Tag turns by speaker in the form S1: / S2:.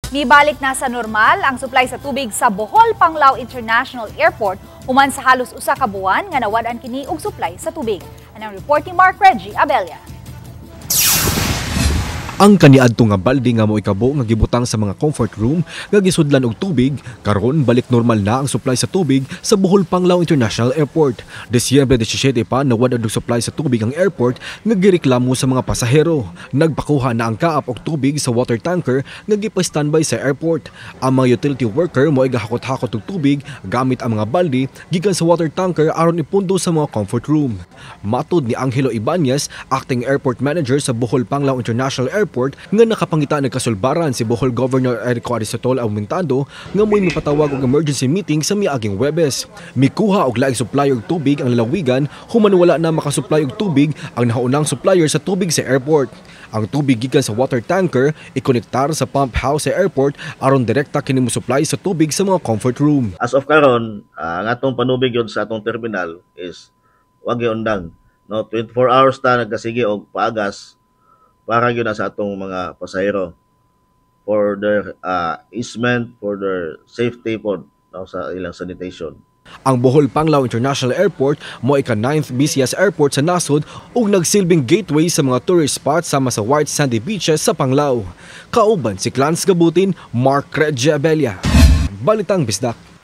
S1: Mibalik na sa normal ang supply sa tubig sa Bohol Panglao International Airport human sa halos usa ka buwan nga nawad-an kini og supply sa tubig. Anang report ni Mark Reggie Abella.
S2: Ang kaniadto nga balde nga moikabo nga gibutang sa mga comfort room nga gisudlan og tubig, karon balik normal na ang supply sa tubig sa Bohol Panglao International Airport. Disyembre 17 pa nawad og supply sa tubig ang airport nga gireklamo sa mga pasahero. Nagpakuha na ang kaap og tubig sa water tanker nga gipa-standby sa airport. Ang mga utility worker mo'y gahakot-hakot og tubig gamit ang mga balde gikan sa water tanker aron ipundo sa mga comfort room. Matud ni Angelo Ibanez, acting airport manager sa Bohol Panglao International Airport, nga nakapangita ng kasulbaran si Bohol Governor Erico Aristotol Aumentado nga mo'y mipatawag og emergency meeting sa miaging Huwebes. Mikuha og laing supplier og tubig ang lalawigan human wala na makasupply og tubig ang nahaunang supplier sa tubig sa airport. Ang tubig gikan sa water tanker ikonektar sa pump house sa airport aron direkta kini mo supply sa tubig sa mga comfort room.
S3: As of karon, ang atong panubig yun sa atong terminal is wag undang. No, 24 hours ta nagkasige og paagas para yun na sa atong mga pasahero for their easement, for their safety po, no, sa ilang sanitation.
S2: Ang Bohol Panglao International Airport mo ika 9th busiest airport sa nasod ug nagsilbing gateway sa mga tourist spots sama sa white sandy beaches sa Panglao. Kauban si Clarence Gabutin, Mark Reggie Abella. Balitang Bisdak.